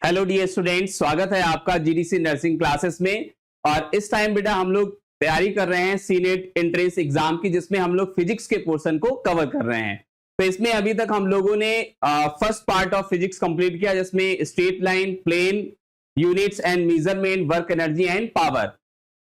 Hello dear students, स्वागत है आपका जीडीसी नर्सिंग क्लासेस में। और इस टाइम बेटा हम लोग तैयारी कर रहे हैं सीनेट एंट्रेंस एग्जाम की, जिसमें हम लोग फिजिक्स के पोर्शन को कवर कर रहे हैं। तो इसमें अभी तक हम लोगों ने first part of physics complete किया, जिसमें straight line, plane, units and measurement, work energy and power.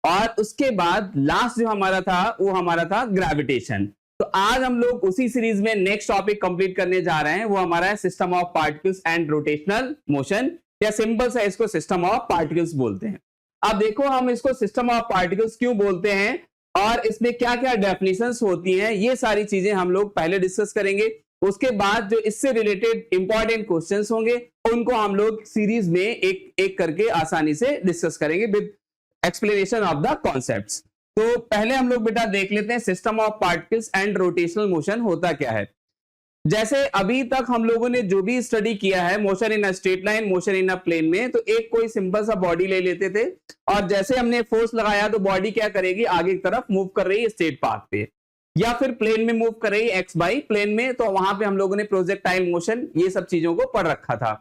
और उसके बाद लास्ट जो हमारा था वो हमारा था ग्रेविटेशन। तो आज हम लोग उसी सीरीज में नेक्स्ट टॉपिक कंप्लीट करने जा रहे हैं, वो हमारा है system of particles and rotational motion, या सिंपल सा इसको सिस्टम ऑफ पार्टिकल्स बोलते हैं। अब देखो, हम इसको सिस्टम ऑफ पार्टिकल्स क्यों बोलते हैं और इसमें क्या क्या डेफिनेशंस होती हैं, ये सारी चीजें हम लोग पहले डिस्कस करेंगे। उसके बाद जो इससे रिलेटेड इंपॉर्टेंट क्वेश्चंस होंगे उनको हम लोग सीरीज में एक एक करके आसानी से डिस्कस करेंगे with explanation of the concepts. तो पहले हम लोग बेटा देख लेते हैं system of particles and rotational motion होता क्या है। जैसे अभी तक हम लोगों ने जो भी स्टडी किया है, motion in a straight line, motion in a plane में, तो एक कोई सिंपल सा बॉडी ले लेते थे और जैसे हमने फोर्स लगाया तो बॉडी क्या करेगी, आगे की तरफ मूव कर रही है स्ट्रेट पाथ पे, या फिर प्लेन में मूव कर रही है एक्स बाई प्लेन में। तो वहां पे हम लोगों ने प्रोजेक्टाइल मोशन ये सब चीजों को पढ़ रखा था।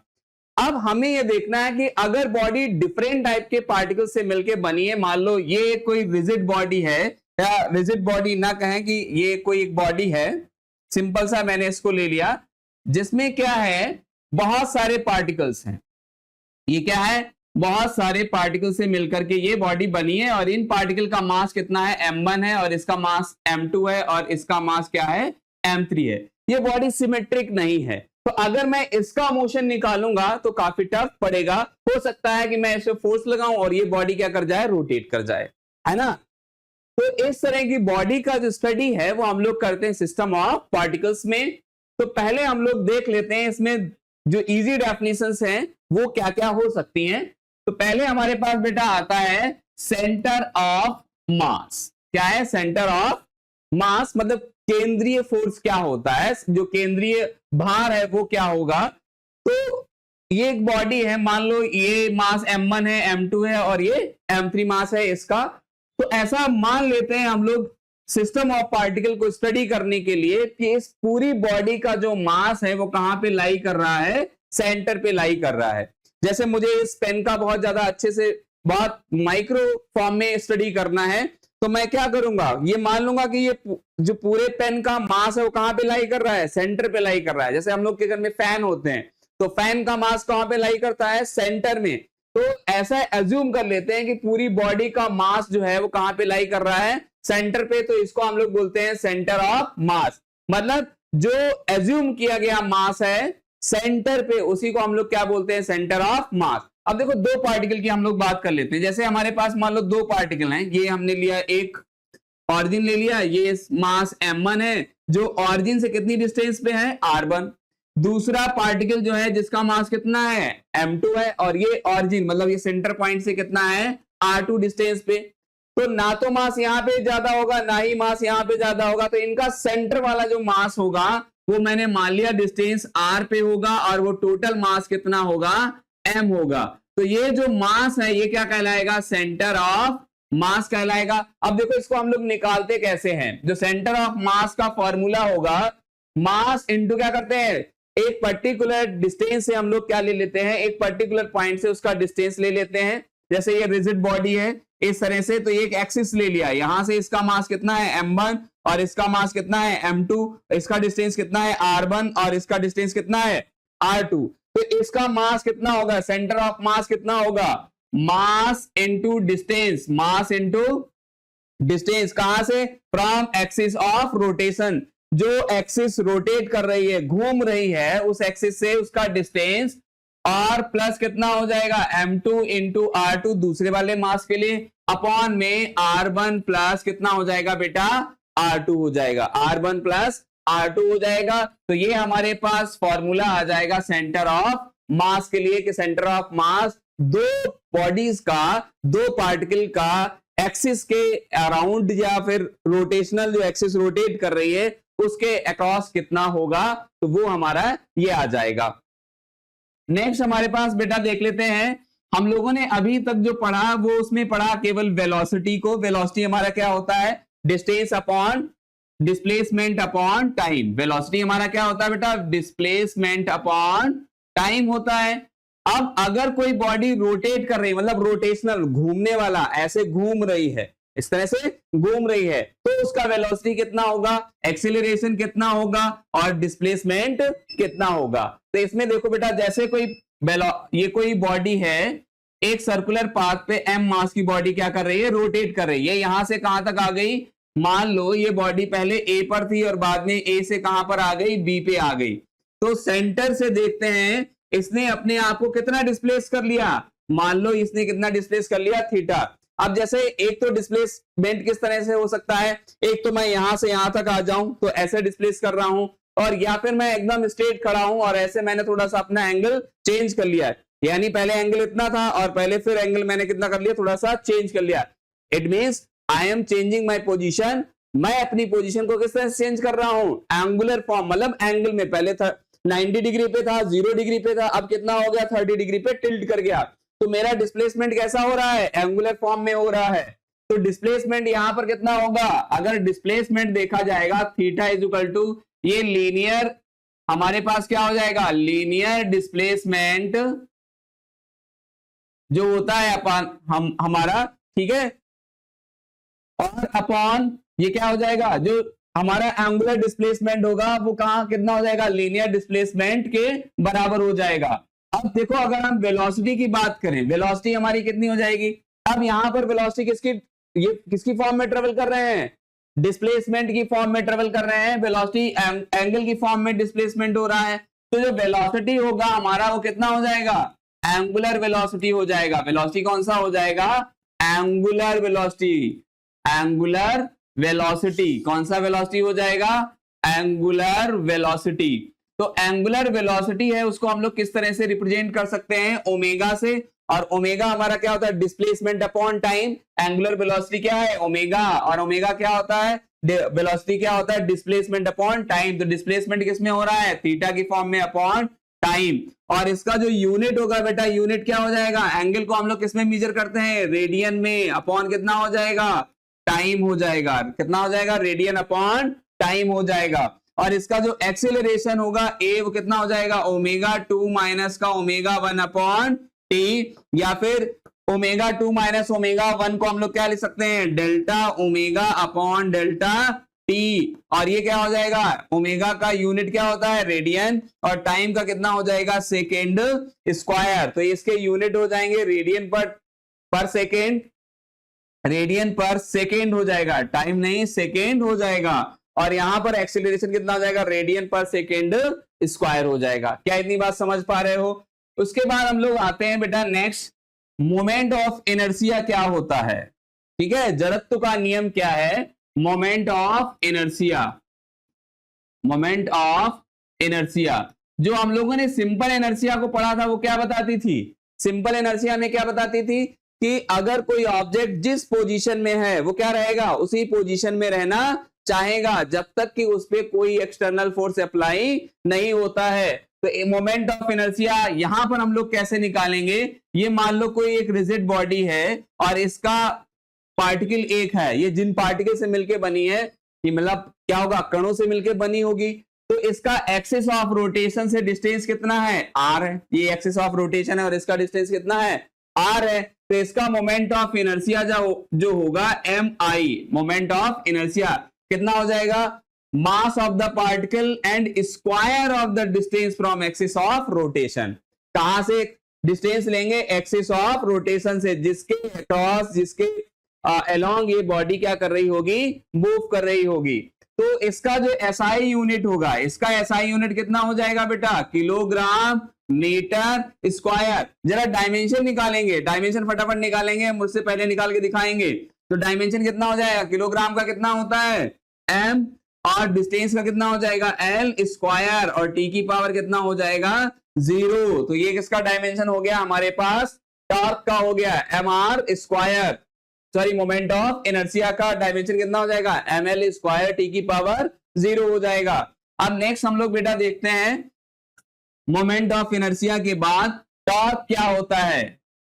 अब हमें ये देखना है कि अगर बॉडी डिफरेंट टाइप के पार्टिकल से मिलकर बनी है, मान लो ये कोई रिजिड बॉडी है, या रिजिड बॉडी ना कहें कि ये कोई एक बॉडी है, सिंपल सा मैंने इसको ले लिया, जिसमें क्या है बहुत सारे पार्टिकल्स हैं। ये क्या है, बहुत सारे पार्टिकल से मिलकर के ये बॉडी बनी है, और इन पार्टिकल का मास कितना है, m1 है, और इसका मास m2 है, और इसका मास क्या है, m3 है। ये बॉडी सिमेट्रिक नहीं है, तो अगर मैं इसका मोशन निकालूंगा तो काफी टफ पड़ेगा। हो सकता है कि मैं इसे फोर्स लगाऊं और ये बॉडी क्या कर जाए, रोटेट कर जाए, है ना। तो इस तरह की बॉडी का जो स्टडी है वो हम लोग करते हैं सिस्टम ऑफ पार्टिकल्स में। तो पहले हम लोग देख लेते हैं इसमें जो इजी डेफिनेशंस हैं वो क्या क्या हो सकती हैं। तो पहले हमारे पास बेटा आता है सेंटर ऑफ मास। क्या है, सेंटर ऑफ मास मतलब केंद्रीय फोर्स क्या होता है, जो केंद्रीय भार है वो क्या होगा। तो ये एक बॉडी है, मान लो ये मास m1 है, m2 है, और ये m3 मास है इसका। तो ऐसा मान लेते हैं हम लोग सिस्टम ऑफ पार्टिकल को स्टडी करने के लिए कि इस पूरी बॉडी का जो मास है वो कहां पे लाई कर रहा है, सेंटर पे लाई कर रहा है। जैसे मुझे इस पेन का बहुत ज्यादा अच्छे से बहुत माइक्रो फॉर्म में स्टडी करना है, तो मैं क्या करूंगा, ये मान लूंगा कि ये जो पूरे पेन का मास है वो कहां पे लाई कर रहा है, सेंटर पे लाई कर रहा है। जैसे हम लोग के घर में फैन होते हैं, तो फैन का मास कहां पे लाई करता है, सेंटर में। तो ऐसा एज्यूम कर लेते हैं कि पूरी बॉडी का मास जो है वो कहां पे लाई कर रहा है, सेंटर पे। तो इसको हम लोग बोलते हैं सेंटर ऑफ मास। मतलब जो एज्यूम किया गया मास है सेंटर पे, उसी को हम लोग क्या बोलते हैं, सेंटर ऑफ मास। अब देखो, दो पार्टिकल की हम लोग बात कर लेते हैं। जैसे हमारे पास मान लो दो पार्टिकल हैं, ये हमने लिया, एक ऑरिजिन ले लिया, ये मास m1 है, जो ऑरिजिन से कितनी डिस्टेंस पे है, r1। दूसरा पार्टिकल जो है जिसका मास कितना है, m2 है, और ये ऑरिजिन मतलब ये सेंटर पॉइंट से कितना है, r2 डिस्टेंस पे। तो ना तो मास यहां पे ज्यादा होगा, ना ही मास यहां पे ज्यादा होगा, तो इनका सेंटर वाला जो मास होगा वो मैंने मान लिया डिस्टेंस r पे होगा, और वो टोटल मास कितना होगा, m होगा। तो ये जो मास है ये क्या कहलाएगा, सेंटर ऑफ मास कहलाएगा। अब देखो, इसको हम लोग निकालते कैसे हैं। जो सेंटर ऑफ मास का फॉर्मूला होगा, मास इंटू क्या करते हैं, एक पर्टिकुलर डिस्टेंस से हम लोग क्या ले लेते हैं, एक पर्टिकुलर पॉइंट से उसका डिस्टेंस ले लेते हैं। जैसे ये रिजिड बॉडी है इस तरह से, तो ये एक एक्सिस ले लिया, यहां से इसका मास कितना है, m1, और इसका मास कितना है, m2, इसका डिस्टेंस कितना है, r1, और इसका डिस्टेंस कितना है, r2। तो इसका मास कितना होगा, सेंटर ऑफ मास कितना होगा, mass into distance, mass into distance. कहां से, फ्रॉम एक्सिस ऑफ रोटेशन। जो एक्सिस रोटेट कर रही है, घूम रही है, उस एक्सिस से उसका डिस्टेंस, और प्लस कितना हो जाएगा, m2 इंटू r2 दूसरे वाले मास के लिए, अपॉन में r1 प्लस कितना हो जाएगा बेटा, r2 हो जाएगा, r1 प्लस r2 हो जाएगा। तो ये हमारे पास फॉर्मूला आ जाएगा सेंटर ऑफ मास के लिए, कि सेंटर ऑफ मास दो बॉडीज का, दो पार्टिकल का एक्सिस के अराउंड, या फिर रोटेशनल जो एक्सिस रोटेट कर रही है उसके अक्रॉस कितना होगा, तो वो हमारा ये आ जाएगा। नेक्स्ट हमारे पास बेटा देख लेते हैं, हम लोगों ने अभी तक जो पढ़ा वो उसमें पढ़ा केवल वेलोसिटी को। वेलोसिटी हमारा क्या होता है, distance upon displacement upon time. Velocity हमारा क्या होता है बेटा, डिस्प्लेसमेंट अपॉन टाइम होता है। अब अगर कोई बॉडी रोटेट कर रही है, मतलब रोटेशनल, घूमने वाला, ऐसे घूम रही है, इस तरह से घूम रही है, तो उसका वेलोसिटी कितना होगा, एक्सीलरेशन कितना होगा और डिस्प्लेसमेंट कितना होगा। तो इसमें देखो बेटा, जैसे ये कोई बॉडी है, एक सर्कुलर पाथ पे m मास की बॉडी क्या कर रही है, रोटेट कर रही है। यहां से कहां तक आ गई, मान लो ये बॉडी पहले A पर थी और बाद में A से कहां पर आ गई, B पे आ गई। तो सेंटर से देखते हैं इसने अपने आप को कितना डिस्प्लेस कर लिया, मान लो इसने कितना डिस्प्लेस कर लिया, थीटा। अब जैसे एक तो डिस्प्लेसमेंट किस तरह से हो सकता है, एक तो मैं यहां से यहां तक आ जाऊं तो ऐसे डिस्प्लेस कर रहा हूं, और या फिर मैं एकदम स्ट्रेट खड़ा हूं और ऐसे मैंने थोड़ा सा अपना एंगल चेंज कर लिया है, यानी पहले एंगल इतना था और पहले फिर एंगल मैंने कितना कर लिया, थोड़ा सा चेंज कर लिया। It means I am changing my position, मैं अपनी पोजीशन को किस तरह से चेंज कर रहा हूं, एंगुलर फॉर्म, मतलब एंगल में पहले था 90 डिग्री पे था, 0 डिग्री पे था, अब कितना हो गया, 30 डिग्री पे टिल्ट कर गया। तो मेरा डिस्प्लेसमेंट कैसा हो रहा है, एंगुलर फॉर्म में हो रहा है। तो डिस्प्लेसमेंट यहां पर कितना होगा, अगर डिस्प्लेसमेंट देखा जाएगा थीटा इज इक्वल टू, ये लीनियर हमारे पास क्या हो जाएगा, लीनियर डिस्प्लेसमेंट जो होता है अपन हमारा, ठीक है, और अपॉन ये क्या हो जाएगा, जो हमारा एंगुलर डिस्प्लेसमेंट होगा वो कहां कितना हो जाएगा, लीनियर डिस्प्लेसमेंट के बराबर हो जाएगा। अब देखो अगर हम वेलोसिटी की बात करें, वेलोसिटी हमारी कितनी हो जाएगी, अब यहां पर वेलोसिटी ये किसकी फॉर्म में ट्रेवल कर रहे हैं, डिस्प्लेसमेंट की फॉर्म में ट्रेवल कर रहे हैं, वेलोसिटी एंगल की फॉर्म में डिस्प्लेसमेंट हो रहा है। तो जो वेलोसिटी होगा हमारा वो कितना हो जाएगा, एंगुलर वेलोसिटी हो जाएगा। वेलोसिटी कौन सा हो जाएगा, एंगुलर वेलोसिटी, एंगुलर वेलोसिटी, कौन सा वेलोसिटी हो जाएगा, एंगुलर वेलोसिटी। तो एंगुलर वेलोसिटी है उसको हम लोग किस तरह से रिप्रेजेंट कर सकते हैं, ओमेगा से, और ओमेगा हमारा क्या होता है, displacement upon time. Angular velocity क्या है, ओमेगा, और ओमेगा क्या होता है, वेलोसिटी क्या होता है, डिस्प्लेसमेंट अपॉन टाइम। तो डिस्प्लेसमेंट किसमें हो रहा है, थीटा की फॉर्म में अपॉन टाइम। और इसका जो यूनिट होगा बेटा, यूनिट क्या हो जाएगा, एंगल को हम लोग किसमें मेजर करते हैं, रेडियन में, अपॉन कितना हो जाएगा, टाइम हो जाएगा, कितना हो जाएगा, रेडियन अपॉन टाइम हो जाएगा। और इसका जो एक्सेलरेशन होगा ए, वो कितना हो जाएगा, ओमेगा 2 माइनस का ओमेगा 1 अपॉन टी, या फिर ओमेगा 2 माइनस ओमेगा 1 को हम लोग क्या लिख सकते हैं, delta omega upon delta T. और ये क्या हो जाएगा, ओमेगा का यूनिट क्या होता है, रेडियन, और टाइम का कितना हो जाएगा, सेकेंड स्क्वायर। तो इसके यूनिट हो जाएंगे रेडियन पर सेकेंड, रेडियन पर सेकेंड हो जाएगा, टाइम नहीं सेकेंड हो जाएगा। और यहां पर एक्सीलरेशन कितना हो जाएगा, रेडियन पर सेकेंड स्क्वायर हो जाएगा। क्या इतनी बात समझ पा रहे हो। उसके बाद हम लोग आते हैं बेटा नेक्स्ट, मोमेंट ऑफ इनर्शिया क्या होता है, ठीक है, जड़त्व का नियम क्या है, moment of inertia, moment of inertia. जो हम लोगों ने सिंपल इनर्शिया को पढ़ा था वो क्या बताती थी, सिंपल इनर्शिया में क्या बताती थी कि अगर कोई ऑब्जेक्ट जिस पोजीशन में है वो क्या रहेगा, उसी पोजीशन में रहना चाहेगा जब तक कि उस पर कोई एक्सटर्नल फोर्स अप्लाई नहीं होता है। तो मोमेंट ऑफ इनर्शिया यहां पर हम लोग कैसे निकालेंगे, ये मान लो कोई एक रिजिड बॉडी है और इसका पार्टिकल एक है, ये जिन पार्टिकल से मिलकर बनी है, ये मतलब क्या होगा, कणों से मिलकर बनी होगी। तो इसका एक्सिस ऑफ रोटेशन से डिस्टेंस कितना है, आर है, ये एक्सिस ऑफ रोटेशन है और इसका डिस्टेंस कितना है, आर है। तो इसका मोमेंट ऑफ इनर्शिया जो होगा M I, moment of inertia कितना हो जाएगा, mass of the particle and square of the distance from axis of rotation. कहां से डिस्टेंस लेंगे, एक्सिस ऑफ रोटेशन से, जिसके अक्रॉस, जिसके अलोंग ये बॉडी क्या कर रही होगी, मूव कर रही होगी। तो इसका जो एसआई यूनिट होगा, इसका एसआई यूनिट कितना हो जाएगा बेटा, किलोग्राम मीटर स्क्वायर। जरा डायमेंशन निकालेंगे, डायमेंशन फटाफट निकालेंगे, मुझसे पहले निकाल के दिखाएंगे। तो डायमेंशन कितना हो जाएगा, किलोग्राम का कितना होता है एम, और डिस्टेंस का कितना हो जाएगा एल स्क्वायर, और टी की पावर कितना हो जाएगा 0। तो ये किसका डायमेंशन हो गया हमारे पास, टॉर्क का हो गया M R square, sorry moment of inertia का डायमेंशन कितना हो जाएगा एम एल स्क्वायर, टी की पावर 0 हो जाएगा। अब नेक्स्ट हम लोग बेटा देखते हैं मोमेंट ऑफ इनर्शिया के बाद टॉर्क क्या होता है,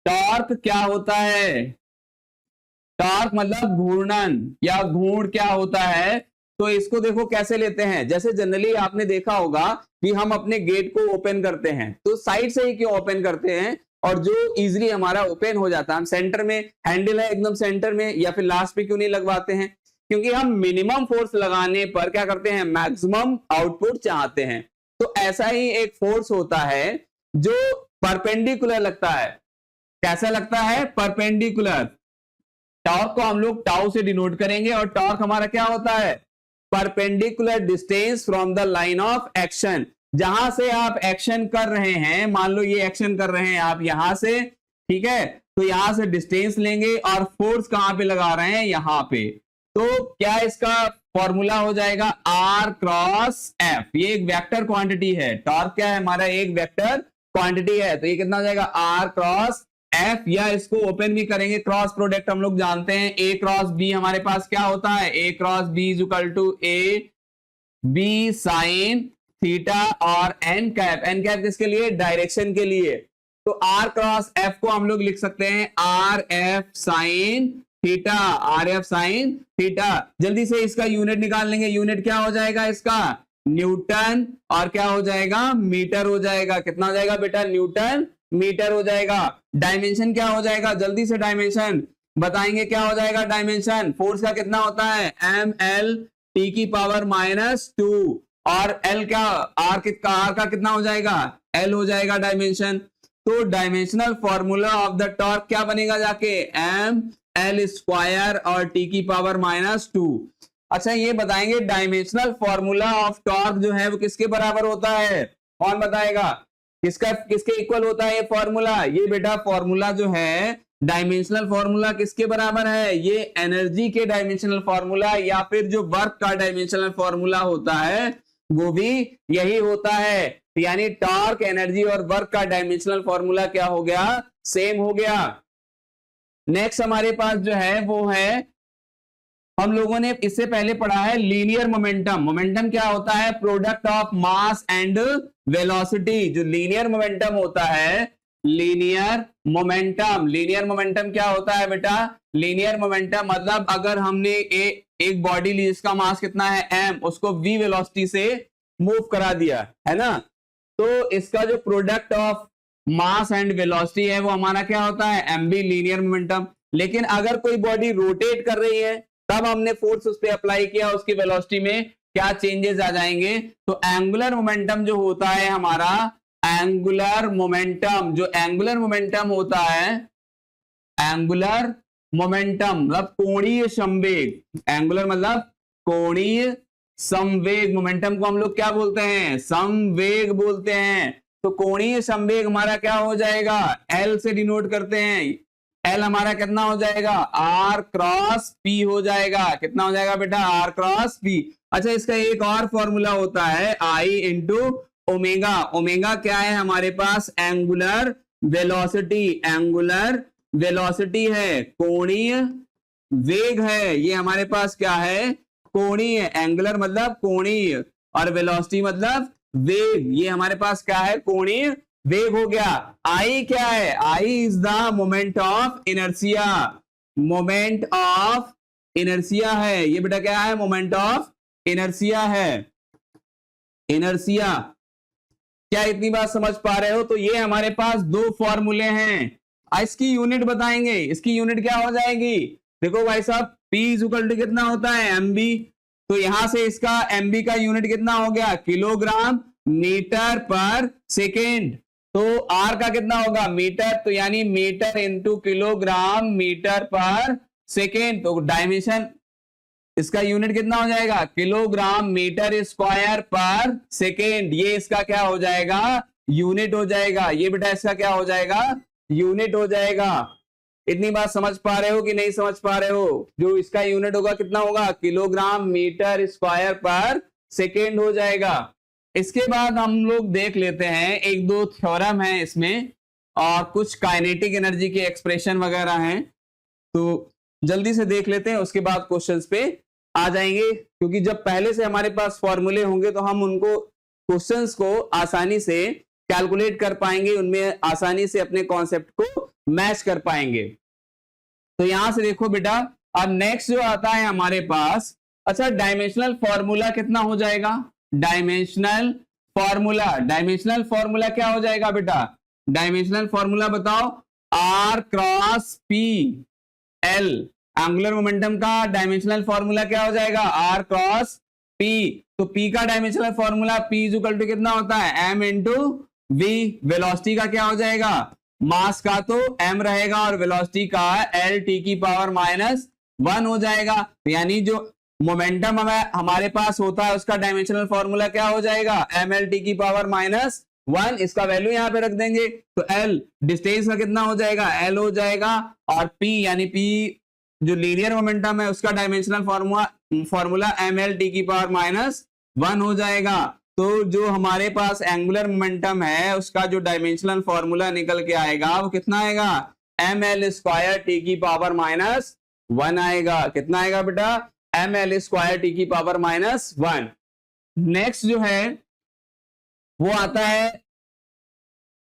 टॉर्क क्या होता है, टॉर्क मतलब घूर्णन या घूर्ण क्या होता है। तो इसको देखो कैसे लेते हैं, जैसे जनरली आपने देखा होगा कि हम अपने गेट को ओपन करते हैं तो साइड से ही क्यों ओपन करते हैं, और जो इजीली हमारा ओपन हो जाता है, हम सेंटर में हैंडल है एकदम सेंटर में, या फिर लास्ट पे क्यों नहीं लगवाते हैं, क्योंकि हम मिनिमम फोर्स लगाने पर क्या करते हैं, मैक्सिमम आउटपुट चाहते हैं। तो ऐसा ही एक फोर्स होता है जो परपेंडिकुलर लगता है। कैसा लगता है, परपेंडिकुलर। टॉर्क को हम लोग टाउ से डिनोट करेंगे, और टॉर्क हमारा क्या होता है, perpendicular distance from the line of action. जहां से आप एक्शन कर रहे हैं, मान लो ये एक्शन कर रहे हैं आप यहां से, ठीक है, तो यहां से डिस्टेंस लेंगे और फोर्स कहां पे लगा रहे हैं, यहां पे। तो क्या इसका फॉर्मूला हो जाएगा R क्रॉस F। ये एक वेक्टर क्वांटिटी है, टॉर्क क्या है हमारा, एक वेक्टर क्वांटिटी है, तो ये कितना हो जाएगा R क्रॉस F, या इसको ओपन भी करेंगे, क्रॉस प्रोडक्ट हम लोग जानते हैं, A क्रॉस B हमारे पास क्या होता है, A cross B is equal to A B sine theta और एन कैप किसके लिए, डायरेक्शन के लिए। तो R क्रॉस F को हम लोग लिख सकते हैं R F sine theta, R F sine theta. जल्दी से इसका यूनिट निकाल लेंगे, यूनिट क्या हो जाएगा इसका, न्यूटन, और क्या हो जाएगा, मीटर हो जाएगा। कितना हो जाएगा बेटा, न्यूटन मीटर हो जाएगा। डायमेंशन क्या हो जाएगा, जल्दी से डायमेंशन बताएंगे, क्या हो जाएगा डायमेंशन, फोर्स का कितना होता है, ml t की पावर -2, और L क्या, R का कितना हो जाएगा, L हो जाएगा डायमेंशन। तो dimensional formula of the torque क्या बनेगा जाके, ml स्क्वायर और t की पावर -2। अच्छा ये बताएंगे डायमेंशनल फॉर्मूला ऑफ टॉर्क जो है वो किसके बराबर होता है, कौन बताएगा, किसके इक्वल होता है ये फॉर्मूला। ये बेटा फॉर्मूला जो है डायमेंशनल फॉर्मूला किसके बराबर है, ये एनर्जी के डायमेंशनल फॉर्मूला या फिर जो वर्क का डायमेंशनल फॉर्मूला होता है वो भी यही होता है। यानी टॉर्क, एनर्जी और वर्क का डायमेंशनल फॉर्मूला क्या हो गया, सेम हो गया। नेक्स्ट हमारे पास जो है वो है, हम लोगों ने इससे पहले पढ़ा है लीनियर मोमेंटम। मोमेंटम क्या होता है, product of mass and velocity. जो लीनियर मोमेंटम होता है, लीनियर मोमेंटम क्या होता है बेटा, लीनियर मोमेंटम मतलब अगर हमने एक बॉडी ली जिसका मास कितना है m, उसको v वेलोसिटी से मूव करा दिया है ना, तो इसका जो product of mass and velocity है वो हमारा क्या होता है, mv, लीनियर मोमेंटम। लेकिन अगर कोई बॉडी रोटेट कर रही है तब हमने फोर्स उस पर अप्लाई किया, उसकी वेलोसिटी में क्या चेंजेस आ जाएंगे। तो एंगुलर मोमेंटम जो होता है हमारा, एंगुलर मोमेंटम, जो एंगुलर मोमेंटम होता है, एंगुलर मोमेंटम मतलब कोणीय संवेग, एंगुलर मतलब कोणीय संवेग, मोमेंटम को हम लोग क्या बोलते हैं, संवेग बोलते हैं। तो कोणीय संवेग हमारा क्या हो जाएगा, L से डिनोट करते हैं, L हमारा कितना हो जाएगा, R क्रॉस P हो जाएगा। कितना हो जाएगा बेटा, R क्रॉस P। अच्छा इसका एक और फॉर्मूला होता है I इंटू ओमेगा। ओमेगा क्या है हमारे पास, एंगुलर वेलोसिटी, एंगुलर वेलोसिटी है, कोणीय वेग है, ये हमारे पास क्या है, कोणीय। एंगुलर मतलब कोणीय और वेलोसिटी मतलब वेग, ये हमारे पास क्या है, कोणीय वेग हो गया। आई क्या है, I is the moment of inertia, moment of inertia है ये बेटा, क्या है, मोमेंट ऑफ इनर्शिया है, इनर्शिया। क्या इतनी बात समझ पा रहे हो। तो ये हमारे पास दो फॉर्मूले हैं, इसकी यूनिट बताएंगे, इसकी यूनिट क्या हो जाएगी, देखो भाई साहब P इक्वल टू कितना होता है, MB। तो यहां से इसका MB का यूनिट कितना हो गया, किलोग्राम मीटर पर सेकेंड। तो R का कितना होगा, मीटर, तो यानी मीटर इंटू किलोग्राम मीटर पर सेकेंड। तो डायमेंशन इसका यूनिट कितना हो जाएगा, किलोग्राम मीटर स्क्वायर पर सेकेंड। ये इसका क्या हो जाएगा, यूनिट हो जाएगा। ये बेटा इसका क्या हो जाएगा, यूनिट हो जाएगा। इतनी बात समझ पा रहे हो कि नहीं समझ पा रहे हो। जो इसका यूनिट होगा कितना होगा, किलोग्राम मीटर स्क्वायर पर सेकेंड हो जाएगा। इसके बाद हम लोग देख लेते हैं, एक दो थ्योरम है इसमें और कुछ काइनेटिक एनर्जी के एक्सप्रेशन वगैरह हैं, तो जल्दी से देख लेते हैं, उसके बाद क्वेश्चंस पे आ जाएंगे। क्योंकि जब पहले से हमारे पास फॉर्मूले होंगे तो हम उनको क्वेश्चंस को आसानी से कैलकुलेट कर पाएंगे, उनमें आसानी से अपने कॉन्सेप्ट को मैच कर पाएंगे। तो यहां से देखो बेटा, अब नेक्स्ट जो आता है हमारे पास, अच्छा, डायमेंशनल फॉर्मूला कितना हो जाएगा? डायमेंशनल फॉर्मूला क्या हो जाएगा बेटा? डायमेंशनल फॉर्मूला बताओ। R cross P L, angular momentum का डायमेंशनल फॉर्मूला क्या हो जाएगा? R cross P. तो पी का dimensional formula P is equal to कितना होता है? M into we. वेलोसिटी का क्या हो जाएगा? मास का तो एम रहेगा और वेलोसिटी का एल टी की पावर -1 हो जाएगा। यानी जो मोमेंटम हमारे पास होता है उसका डायमेंशनल फॉर्मूला क्या हो जाएगा? एम एल टी की पावर -1। इसका वैल्यू यहां पे रख देंगे तो एल डिस्टेंस का कितना हो जाएगा? एल हो जाएगा। और पी यानी पी जो लीनियर मोमेंटम है उसका dimensional formula M L T की पावर -1 हो जाएगा। तो जो हमारे पास एंगुलर मोमेंटम है उसका जो डायमेंशनल फॉर्मूला निकल के आएगा वो कितना आएगा? एम एल स्क्वायर टी की पावर -1 आएगा। कितना आएगा बेटा? एम एल स्क्वायर टी की पावर -1। नेक्स्ट जो है वो आता है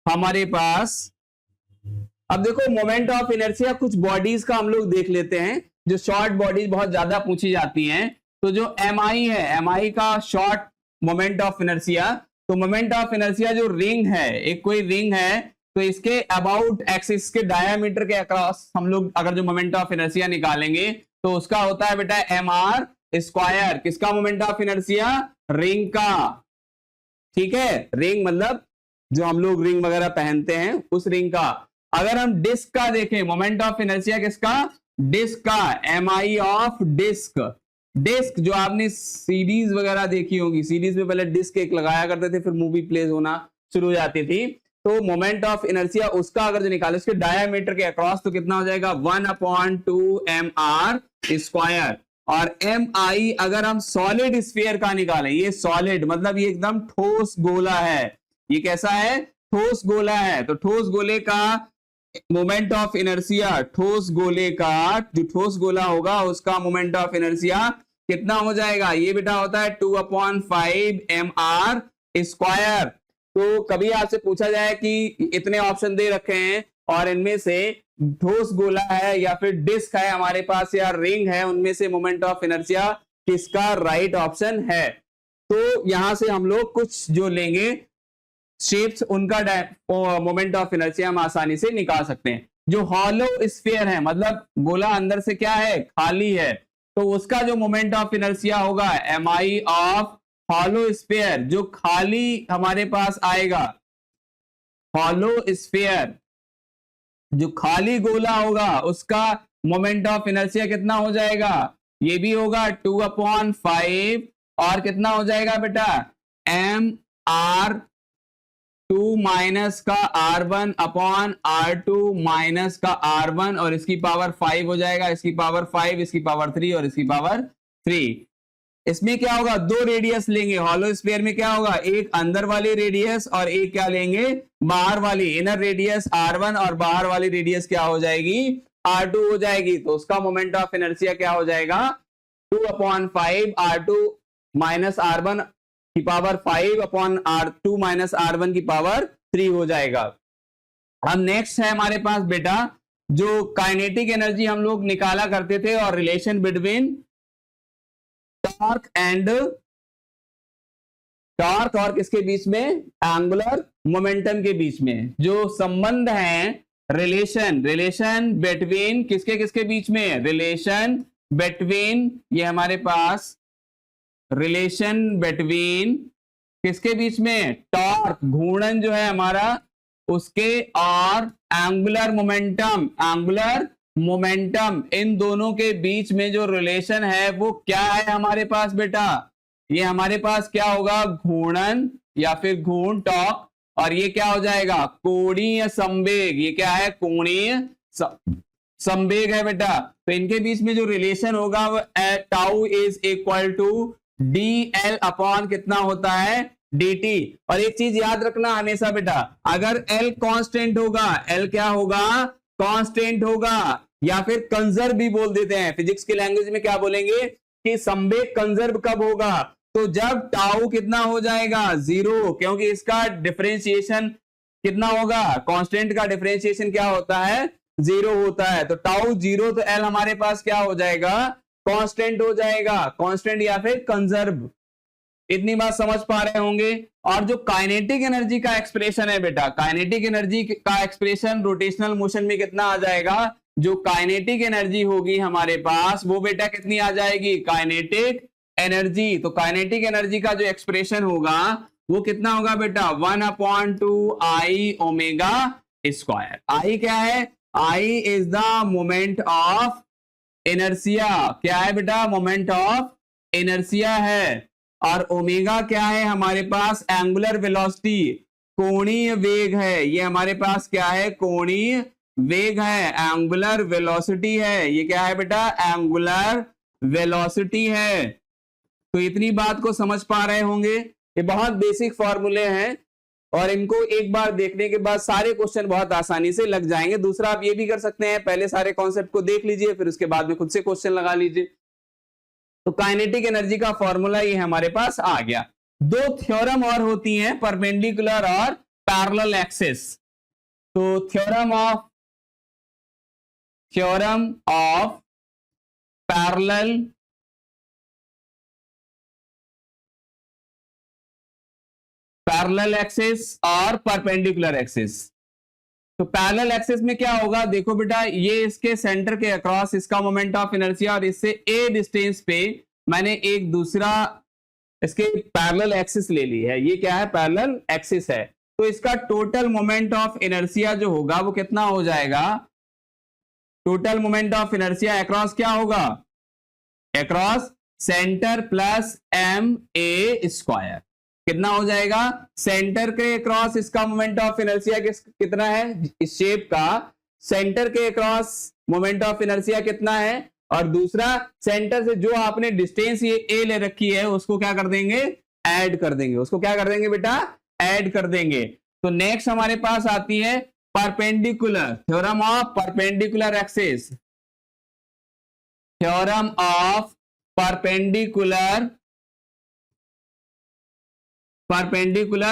हमारे पास, अब देखो मोमेंट ऑफ इनर्शिया कुछ बॉडीज का हम लोग देख लेते हैं जो शॉर्ट बॉडीज बहुत ज्यादा पूछी जाती हैं। तो जो एम आई है, एम आई का शॉर्ट मोमेंट ऑफ इनर्शिया, तो मोमेंट ऑफ इनर्शिया जो रिंग है, एक कोई रिंग है तो इसके अबाउट एक्सिस के डायमीटर के अक्रॉस हम लोग अगर जो मोमेंट ऑफ इनर्शिया निकालेंगे तो उसका होता है बेटा एम आर स्क्वायर। किसका मोमेंट ऑफ इनर्शिया? रिंग का। ठीक है, रिंग मतलब जो हम लोग रिंग वगैरह पहनते हैं उस रिंग का। अगर हम डिस्क का देखें, मोमेंट ऑफ इनर्शिया किसका? डिस्क का, M I of disc. Disc जो आपने सीरीज वगैरह देखी होगी, सीरीज में पहले डिस्क एक लगाया करते थे फिर मूवी प्लेज होना शुरू हो जाती थी। तो मोमेंट ऑफ इनर्शिया उसका अगर जो निकाले उसके डायमीटर के अक्रॉस तो कितना हो जाएगा? 1/2 एम आर स्क्वायर। और एम आई अगर हम सॉलिड स्फीयर का निकालें, ये सॉलिड मतलब ये एकदम ठोस गोला है। ये कैसा है? ठोस गोला है। तो ठोस गोले का मोमेंट ऑफ इनर्शिया, ठोस गोले का जो ठोस गोला होगा उसका मोमेंट ऑफ इनर्शिया कितना हो जाएगा? ये बेटा होता है 2/5 एम आर स्क्वायर। तो कभी आपसे पूछा जाए कि इतने ऑप्शन दे रखे हैं और इनमें से ठोस गोला है या फिर डिस्क है हमारे पास या रिंग है, उनमें से मोमेंट ऑफ इनर्शिया किसका राइट ऑप्शन है? तो यहां से हम लोग कुछ जो लेंगे शेप्स, उनका मोमेंट ऑफ इनर्शिया हम आसानी से निकाल सकते हैं। जो हॉलो स्फीयर है मतलब गोला अंदर से क्या है? खाली है। तो उसका जो मोमेंट ऑफ इनर्शिया होगा M I of hollow sphere, जो खाली हमारे पास आएगा हॉलो स्फीयर, जो खाली गोला होगा उसका मोमेंट ऑफ इनर्शिया कितना हो जाएगा? ये भी होगा 2/5 और कितना हो जाएगा बेटा? एम आर 2 माइनस का R1/R2 माइनस का R1 और इसकी पावर 5 हो जाएगा, इसकी पावर 5, इसकी पावर 3 और इसकी पावर 3। इसमें क्या होगा? दो रेडियस लेंगे। हॉलो स्फीयर में क्या होगा? एक अंदर वाली रेडियस और एक क्या लेंगे? बाहर वाली। इनर रेडियस R1 और बाहर वाली रेडियस क्या हो जाएगी? R2 हो जाएगी। तो उसका मोमेंट ऑफ इनर्शिया क्या हो जाएगा? 2/5 R2 माइनस R1 की पावर 5/R2 माइनस R1 की पावर 3 हो जाएगा। अब नेक्स्ट है हमारे पास बेटा जो काइनेटिक एनर्जी हम लोग निकाला करते थे और रिलेशन बिटवीन टॉर्क और किसके बीच में? एंगुलर मोमेंटम के बीच में जो संबंध है, रिलेशन बिटवीन किसके बीच में? रिलेशन बिटवीन, ये हमारे पास रिलेशन बिटवीन किसके बीच में? टॉर्क, घूर्णन जो है हमारा उसके, और एंगुलर मोमेंटम, इन दोनों के बीच में जो रिलेशन है वो क्या है हमारे पास बेटा? ये हमारे पास क्या होगा? घूर्णन या फिर घूर्ण, टॉर्क। और ये क्या हो जाएगा? कोणीय संवेग। ये क्या है? कोणीय संवेग है बेटा। तो इनके बीच में जो रिलेशन होगा वो tau is equal to DL upon कितना होता है? DT। और एक चीज याद रखना हमेशा बेटा, अगर L कांस्टेंट होगा, L क्या होगा? कांस्टेंट होगा, या फिर कंजर्व भी बोल देते हैं। फिजिक्स की लैंग्वेज में क्या बोलेंगे कि संवेग कंजर्व कब होगा? तो जब टाउ कितना हो जाएगा? 0, क्योंकि इसका डिफरेंशिएशन कितना होगा? कांस्टेंट का डिफरेंशिएशन क्या होता है? 0 होता है। तो टाउ 0, तो L हमारे पास क्या हो जाएगा? कांस्टेंट हो जाएगा, कांस्टेंट या फिर कंजर्व। इतनी बात समझ पा रहे होंगे। और जो काइनेटिक एनर्जी का एक्सप्रेशन है बेटा, काइनेटिक एनर्जी का एक्सप्रेशन रोटेशनल मोशन में कितना आ जाएगा, जो काइनेटिक एनर्जी होगी हमारे पास वो बेटा कितनी आ जाएगी, काइनेटिक एनर्जी। तो काइनेटिक एनर्जी का जो एक्सप्रेशन होगा वो कितना होगा बेटा, 1/2 I ओमेगा स्क्वायर। आई क्या है, I is the moment of inertia. क्या है बेटा, मोमेंट ऑफ इनर्शिया है। और ओमेगा क्या है हमारे पास, एंगुलर वेलोसिटी, कोणीय वेग है। ये हमारे पास क्या है, कोणीय वेग है, एंगुलर वेलोसिटी है। ये क्या है बेटा, एंगुलर वेलोसिटी है। तो इतनी बात को समझ पा रहे होंगे। ये बहुत बेसिक फॉर्मूले हैं और इनको एक बार देखने के बाद सारे क्वेश्चन बहुत आसानी से लग जाएंगे। दूसरा आप ये भी कर सकते हैं, पहले सारे कॉन्सेप्ट को देख लीजिए, फिर उसके बाद में खुद से क्वेश्चन लगा लीजिए। तो काइनेटिक एनर्जी का फॉर्मूला ये हमारे पास आ गया। दो थ्योरम और होती हैं, परपेंडिकुलर और पैरेलल एक्सिस। तो थ्योरम ऑफ पैरेलल एक्सिस और परपेंडिकुलर एक्सिस। तो पैरेलल एक्सिस में क्या होगा, देखो बेटा, ये इसके सेंटर के अक्रॉस इसका मोमेंट ऑफ इनर्शिया और इससे ए डिस्टेंस पे मैंने एक दूसरा इसके पैरेलल एक्सिस ले ली है। ये क्या है, पैरेलल एक्सिस है। तो इसका टोटल मोमेंट ऑफ इनर्शिया जो होगा वो कितना हो जाएगा, total moment of inertia across क्या होगा, across centre plus M A square. कितना हो जाएगा, सेंटर के अक्रॉस इसका मोमेंट ऑफ इनर्शिया कितना है, इस शेप का सेंटर के अक्रॉस मोमेंट ऑफ इनर्शिया कितना है, और दूसरा सेंटर से जो आपने डिस्टेंस ये ए ले रखी है उसको क्या कर देंगे, ऐड कर देंगे। उसको क्या कर देंगे बेटा, ऐड कर देंगे। तो नेक्स्ट हमारे पास आती है perpendicular, theorem of perpendicular axis, theorem of perpendicular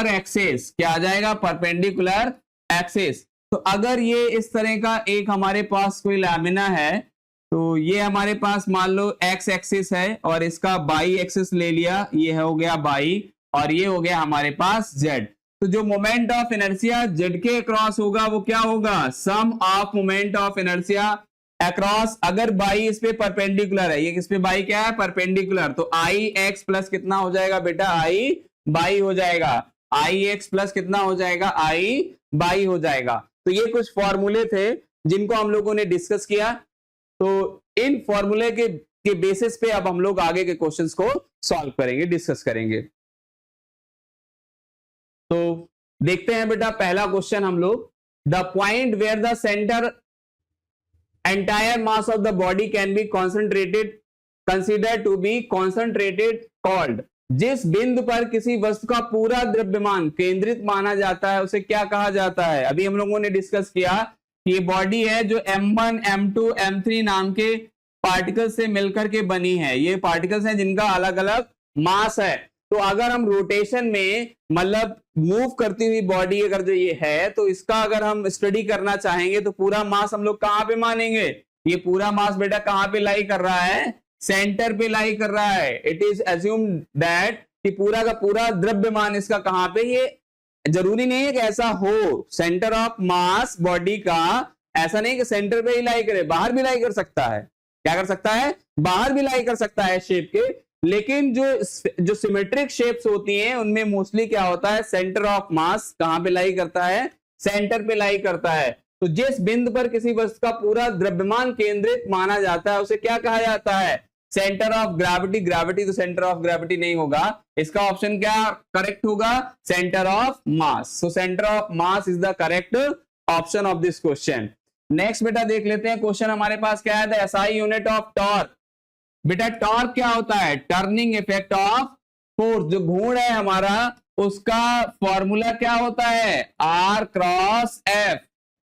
axis. क्या आ जाएगा, परपेंडिकुलर एक्सिस। तो अगर ये इस तरह का एक हमारे पास कोई लैमिना है, तो ये हमारे पास मान लो एक्स एक्सिस है और इसका बाई एक्सिस ले लिया, ये हो गया बाई और ये हो गया हमारे पास जेड। तो जो मोमेंट ऑफ इनर्शिया जेड के अक्रॉस होगा वो क्या होगा, sum of moment of inertia across, अगर बाई इस पे परपेंडिकुलर है, ये किस पे बाई क्या है, परपेंडिकुलर, तो आई एक्स प्लस कितना हो जाएगा बेटा, आई बाई हो जाएगा। आई एक्स प्लस कितना हो जाएगा, आई बाई हो जाएगा। तो ये कुछ फॉर्मूले थे जिनको हम लोगों ने डिस्कस किया। तो इन फॉर्मूले के बेसिस पे अब हम लोग आगे के क्वेश्चंस को सॉल्व करेंगे, डिस्कस करेंगे। तो देखते हैं बेटा पहला क्वेश्चन हम लोग, the point where the centre entire mass of the body can be concentrated consider to be concentrated called. जिस बिंदु पर किसी वस्तु का पूरा द्रव्यमान केंद्रित माना जाता है उसे क्या कहा जाता है। अभी हम लोगों ने डिस्कस किया कि ये बॉडी है जो M1, M2, M3 नाम के पार्टिकल से मिलकर के बनी है। ये पार्टिकल्स हैं जिनका अलग अलग मास है। तो अगर हम रोटेशन में मतलब मूव करती हुई बॉडी अगर जो ये है, तो इसका अगर हम स्टडी करना चाहेंगे तो पूरा मास हम लोग कहां पे मानेंगे, ये पूरा मास बेटा कहां पे लाई कर रहा है, सेंटर पे लाई कर रहा है। इट इज एज्यूम्ड दैट कि पूरा का पूरा द्रव्यमान इसका कहां पे, ये जरूरी नहीं है कि ऐसा हो, सेंटर ऑफ मास बॉडी का ऐसा नहीं कि सेंटर पे ही लाई करे, बाहर भी लाई कर सकता है। क्या कर सकता है, बाहर भी लाई कर सकता है शेप के। लेकिन जो सिमेट्रिक शेप्स होती हैं उनमें मोस्टली क्या होता है, सेंटर ऑफ मास कहां पे लाई करता है, सेंटर पे लाई करता है। तो जिस बिंदु पर किसी वस्तु का पूरा द्रव्यमान केंद्रित माना जाता है उसे क्या कहा जाता है, सेंटर ऑफ ग्रेविटी। ग्रेविटी तो सेंटर ऑफ ग्रेविटी नहीं होगा, इसका ऑप्शन क्या करेक्ट होगा, centre of mass. So centre of mass is the correct option of this question. Next बेटा देख लेते हैं क्वेश्चन हमारे पास क्या है, एसआई यूनिट ऑफ टॉर्क। बेटा टॉर्क क्या होता है, टर्निंग इफेक्ट ऑफ फोर्स। जो घूर्ण है हमारा उसका फॉर्मूला क्या होता है, आर क्रॉस एफ।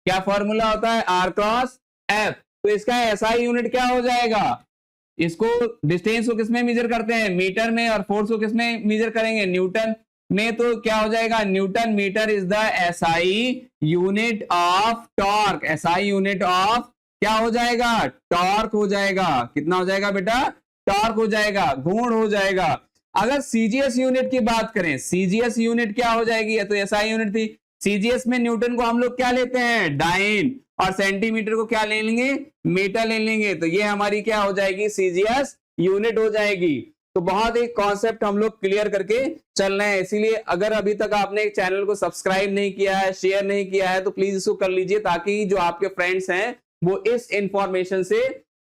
क्या फॉर्मूला होता है, आर क्रॉस एफ। तो इसका एसआई यूनिट क्या हो जाएगा, इसको डिस्टेंस को किसमें मेजर करते हैं, मीटर में, और फोर्स को किसमें मेजर करेंगे, न्यूटन में। तो क्या हो जाएगा, newton metre is the SI unit of torque. SI unit of क्या हो जाएगा, टॉर्क हो जाएगा। कितना हो जाएगा बेटा, टॉर्क हो जाएगा, गुण हो जाएगा। अगर सीजीएस यूनिट की बात करें, सीजीएस यूनिट क्या हो जाएगी, ये तो एसआई यूनिट थी। सीजीएस में न्यूटन को हम लोग क्या लेते हैं, डाइन, और सेंटीमीटर को क्या ले लेंगे, मीटर ले लेंगे। तो ये हमारी क्या हो जाएगी, सीजीएस यूनिट हो जाएगी। तो बहुत एक कॉन्सेप्ट हम लोग क्लियर करके चल रहे हैं। इसीलिए अगर अभी तक आपने चैनल को सब्सक्राइब नहीं किया है, शेयर नहीं किया है, तो प्लीज इसको कर लीजिए, ताकि जो आपके फ्रेंड्स हैं वो इस इंफॉर्मेशन से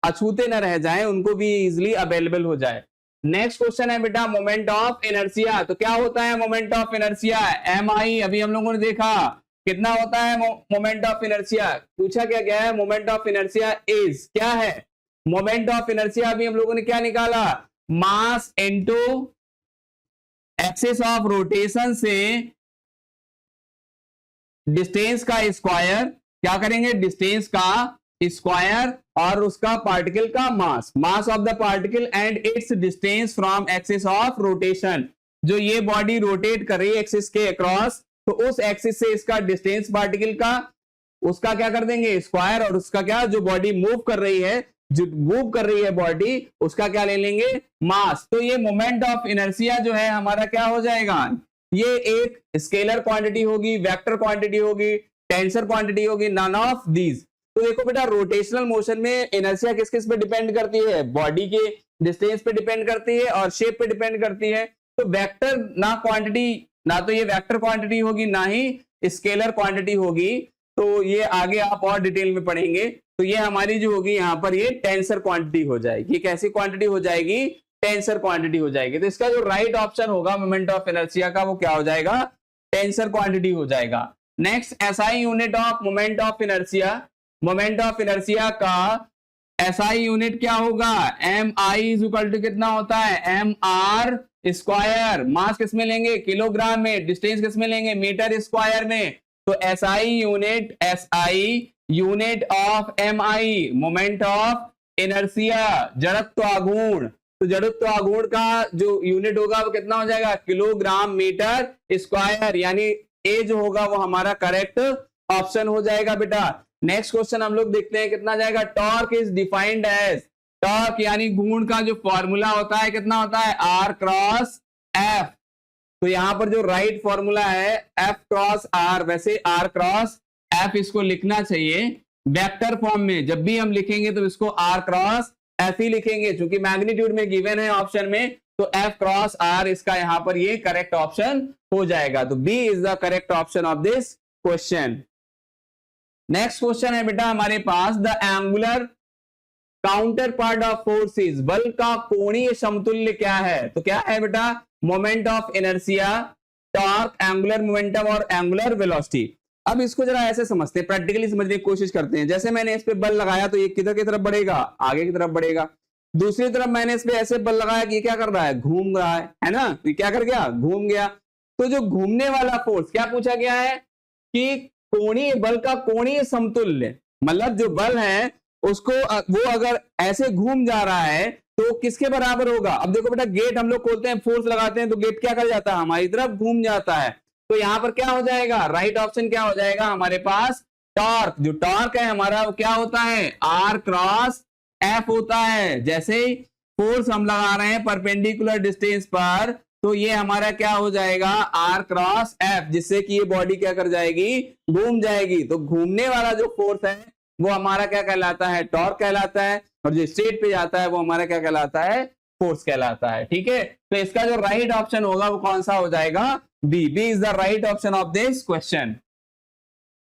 अछूते न रह जाएं, उनको भी इजिली अवेलेबल हो जाए। नेक्स्ट क्वेश्चन है बेटा मोमेंट ऑफ इनर्शिया। तो क्या होता है मोमेंट ऑफ इनर्शिया, एम आई, अभी हम लोगों ने देखा कितना होता है मोमेंट ऑफ इनर्शिया। पूछा क्या गया है, मोमेंट ऑफ इनर्शिया इज, क्या है मोमेंट ऑफ इनर्शिया, अभी हम लोगों ने क्या निकाला, mass into axis of rotation से डिस्टेंस का स्क्वायर, क्या करेंगे, डिस्टेंस का स्क्वायर और उसका पार्टिकल का mass, mass of the particle and its distance from axis of rotation. जो ये बॉडी रोटेट कर रही है एक्सिस के अक्रॉस, तो उस एक्सिस से इसका डिस्टेंस पार्टिकल का, उसका क्या कर देंगे, स्क्वायर, और उसका क्या, जो बॉडी मूव कर रही है, जो मूव कर रही है बॉडी, उसका क्या ले लेंगे, मास। तो ये मोमेंट ऑफ इनर्शिया जो है हमारा क्या हो जाएगा, ये एक स्केलर क्वांटिटी होगी, वेक्टर क्वांटिटी होगी, टेंसर क्वांटिटी होगी, नन ऑफ दीज। तो देखो बेटा रोटेशनल मोशन में इनर्शिया किस किस पे डिपेंड करती है, बॉडी के डिस्टेंस पे डिपेंड करती है और शेप पे डिपेंड करती है। तो वेक्टर ना क्वांटिटी, ना तो ये वेक्टर क्वांटिटी होगी, ना ही स्केलर क्वांटिटी होगी। तो ये आगे आप और डिटेल में पढ़ेंगे। तो ये हमारी जो होगी यहाँ पर ये टेंसर क्वांटिटी हो जाएगी। ये कैसी क्वांटिटी हो जाएगी, टेंसर क्वांटिटी हो जाएगी। तो इसका जो राइट ऑप्शन होगा मोमेंट ऑफ इनर्शिया का, वो क्या हो जाएगा, टेंसर क्वांटिटी हो जाएगा। Next SI unit of moment of inertia, moment of inertia का एसआई यूनिट क्या होगा, M I is equal to कितना होता है, एम आर स्क्वायर। मास किस में लेंगे, किलोग्राम में, डिस्टेंस किस में लेंगे, मीटर स्क्वायर में। तो SI unit of M I, moment of inertia, जड़त्व आघूर्ण। तो जड़त्व आघूर्ण का जो यूनिट होगा वो कितना हो जाएगा, किलोग्राम मीटर स्क्वायर, यानी ए जो होगा वो हमारा करेक्ट ऑप्शन हो जाएगा बेटा। नेक्स्ट क्वेश्चन हम लोग देखते हैं कितना जाएगा, torque is defined as, torque यानी घूर्ण का जो फॉर्मूला होता है कितना होता है, आर क्रॉस एफ। तो यहां पर जो राइट फॉर्मूला है एफ क्रॉस आर, वैसे आर क्रॉस एफ इसको लिखना चाहिए वेक्टर फॉर्म में। जब भी हम लिखेंगे तो इसको आर क्रॉस एफ ही लिखेंगे, क्योंकि मैग्नीट्यूड में गिवन है ऑप्शन में। तो एफ क्रॉस आर इसका यहां पर ये करेक्ट ऑप्शन हो जाएगा। तो B is the correct option of this question. Next question है बेटा हमारे पास, the angular counterpart of forces, बल का कोणीय समतुल्य क्या है। तो क्या है बेटा, moment of inertia, torque, angular momentum और एंगुलर वेलोसिटी। अब इसको जरा ऐसे समझते हैं, प्रैक्टिकली समझने की कोशिश करते हैं। जैसे मैंने इस पे बल लगाया तो ये किधर की तरफ बढ़ेगा, आगे की तरफ बढ़ेगा। दूसरी तरफ मैंने इस पे ऐसे बल लगाया कि ये क्या कर रहा है, घूम रहा है ना। तो क्या कर गया, घूम गया। तो जो घूमने वाला फोर्स, क्या पूछा गया है कि कोणीय बल का कोणीय समतुल्य, मतलब जो बल है उसको वो अगर ऐसे घूम जा रहा है तो किसके बराबर होगा। अब देखो बेटा गेट हम लोग खोलते हैं, फोर्स लगाते हैं तो गेट क्या कर जाता है, हमारी तरफ घूम जाता है। तो यहां पर क्या हो जाएगा, राइट ऑप्शन क्या हो जाएगा हमारे पास, टॉर्क। जो टॉर्क है हमारा वो क्या होता है, आर क्रॉस एफ होता है। जैसे ही फोर्स हम लगा रहे हैं परपेंडिकुलर डिस्टेंस पर, तो ये हमारा क्या हो जाएगा, आर क्रॉस एफ, जिससे कि ये बॉडी क्या कर जाएगी, घूम जाएगी। तो घूमने वाला जो फोर्स है वो हमारा क्या कहलाता है, टॉर्क कहलाता है, और जो स्ट्रेट पे जाता है वो हमारा क्या कहलाता है, फोर्स कहलाता है। ठीक है, तो इसका जो राइट ऑप्शन होगा वो कौन सा हो जाएगा, B. B is the right option of this question.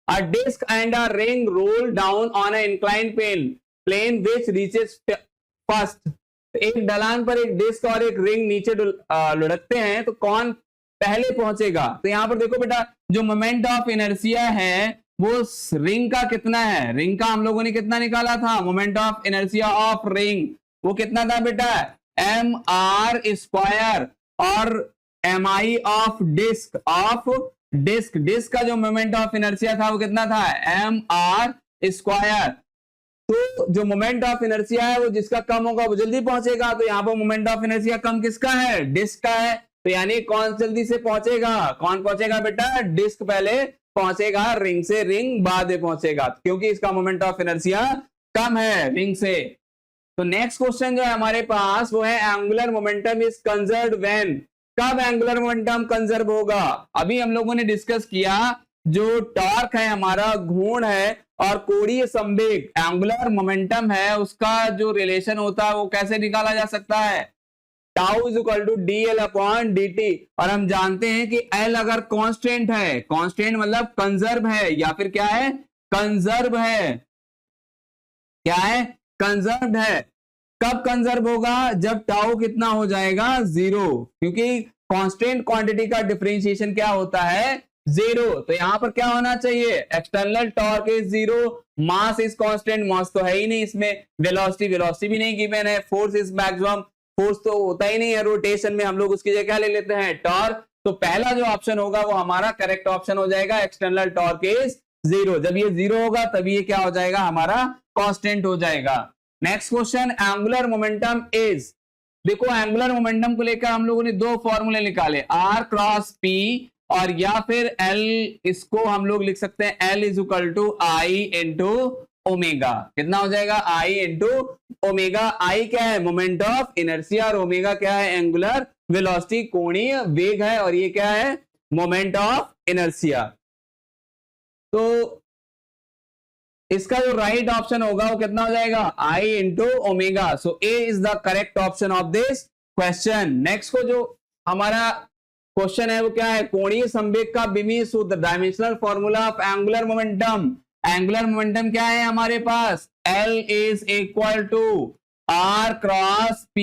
A disc and a ring roll down on a inclined plane which reaches first. एक ढलान पर एक डिस्क और एक रिंग नीचे लुढ़कते हैं, तो कौन पहले पहुंचेगा। तो यहां पर देखो बेटा जो मोमेंट ऑफ इनर्शिया है वो रिंग का कितना है, रिंग का हम लोगों ने कितना निकाला था, moment of inertia of ring वो कितना था बेटा, एम आर स्क्वायर, और M I of disc, disc का जो मोमेंट ऑफ इनर्शिया था वो कितना था, एम आर स्क्वायर। तो जो मोमेंट ऑफ इनर्शिया है वो जिसका कम होगा वो जल्दी पहुंचेगा। तो यहाँ पर मोमेंट ऑफ इनर्शिया कम किसका है, डिस्क का है। तो यानी कौन जल्दी से पहुंचेगा, कौन पहुंचेगा बेटा, डिस्क पहले पहुंचेगा, रिंग से रिंग बाद में पहुंचेगा, क्योंकि इसका मोमेंट ऑफ इनर्शिया कम है विंग से। तो नेक्स्ट क्वेश्चन जो है हमारे पास वो है angular momentum is conserved when, कब एंगुलर मोमेंटम कंजर्व होगा। अभी हम लोगों ने डिस्कस किया जो टॉर्क है हमारा घूर्ण है और कोणीय संवेग एंगुलर मोमेंटम है, उसका जो रिलेशन होता है वो कैसे निकाला जा सकता है, tau is equal to D L upon D T. और हम जानते हैं कि एल अगर कांस्टेंट है, कांस्टेंट मतलब कंजर्व है या फिर क्या है, कंजर्व है, क्या है, कंजर्व है। कब कंजर्व होगा, जब टाउ कितना हो जाएगा, 0, क्योंकि कांस्टेंट क्वांटिटी का डिफरेंशिएशन क्या होता है, 0। तो यहां पर क्या होना चाहिए, external torque is 0, mass is constant, mass तो है ही नहीं इसमें, वेलोसिटी भी नहीं गिवन है, फोर्स इज मैक्सिमम, फोर्स तो होता ही नहीं है रोटेशन में, हम लोग उसकी जगह क्या ले लेते हैं, टॉर्क। तो पहला जो ऑप्शन होगा वो हमारा करेक्ट ऑप्शन हो जाएगा, एक्सटर्नल टॉर्क इज 0। जब ये 0 होगा तभी ये क्या हो जाएगा, हमारा कांस्टेंट हो जाएगा। Next question, angular momentum is, देखो एंगुलर मोमेंटम को लेकर हम लोगों ने दो फॉर्मूले निकाले, आर क्रॉस पी और या फिर एल, इसको हम लोग लिख सकते हैं L is equal to I into omega. कितना हो जाएगा, आई इंटू ओमेगा। आई क्या है, मोमेंट ऑफ इनर्शिया, और ओमेगा क्या है, एंगुलर वेलोसिटी, कोणीय वेग है, और ये क्या है, मोमेंट ऑफ इनर्शिया। तो इसका जो राइट ऑप्शन होगा वो कितना हो जाएगा, I into omega. So A is the correct option of this question. Next को जो हमारा क्वेश्चन है वो क्या है, कोणीय संवेग का बिमीय सूत्र, dimensional formula of angular momentum. Angular momentum क्या है हमारे पास, L is equal to R cross P,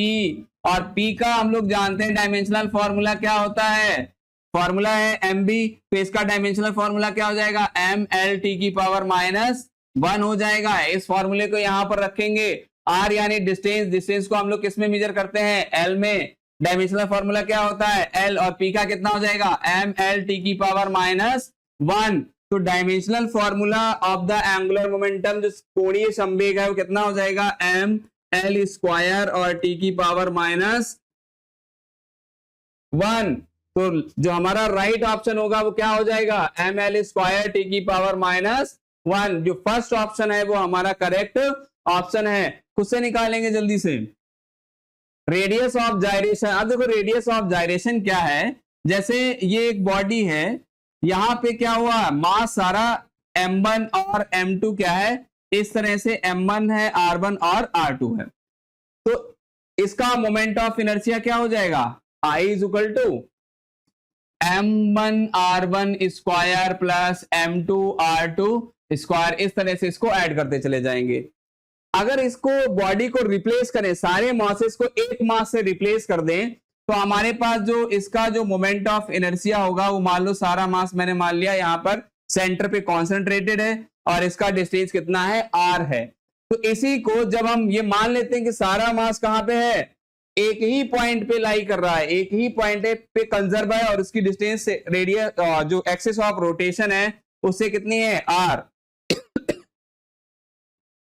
और P का हम लोग जानते हैं डायमेंशनल फॉर्मूला क्या होता है, फॉर्मूला है mb, तो इसका डायमेंशनल फॉर्मूला क्या हो जाएगा, mlt की पावर -1 हो जाएगा। इस फॉर्मूले को यहां पर रखेंगे, R यानी डिस्टेंस, डिस्टेंस को हम लोग किस में मेजर करते हैं, L में, डायमेंशनल फॉर्मूला क्या होता है L, और P का कितना हो जाएगा, mlt की पावर -1। तो dimensional formula of the angular momentum जो कोणीय संवेग है वो कितना हो जाएगा, m l स्क्वायर और t की पावर -1। तो जो हमारा राइट ऑप्शन होगा वो क्या हो जाएगा, m l स्क्वायर t की पावर -1। जो फर्स्ट ऑप्शन है वो हमारा करेक्ट ऑप्शन है। खुद से निकालेंगे जल्दी से, रेडियस ऑफ जायरेशन। अब देखो रेडियस ऑफ जायरेशन क्या है, जैसे ये एक बॉडी है, यहां पे क्या हुआ, मास सारा m1 और m2 क्या है, इस तरह से m1 है, r1 और r2 है। तो इसका मोमेंट ऑफ इनर्शिया क्या हो जाएगा, I is equal to m1 r1 square plus m2 r2 square, इस तरह से इसको ऐड करते चले जाएंगे। अगर इसको बॉडी को रिप्लेस करें, सारे मासेस को एक मास से रिप्लेस कर दें, तो हमारे पास जो इसका जो मोमेंट ऑफ इनर्शिया होगा वो, मान लो सारा मास मैंने मान लिया यहाँ पर सेंटर पे कॉन्सेंट्रेटेड है और इसका डिस्टेंस कितना है, r है। तो इसी को जब हम ये मान लेते हैं कि सारा मास कहां पे है, एक ही पॉइंट पे लाई कर रहा है, एक ही पॉइंट पे कंजर्व है, और उसकी डिस्टेंस रेडियस जो एक्सिस ऑफ रोटेशन है उससे कितनी है, r।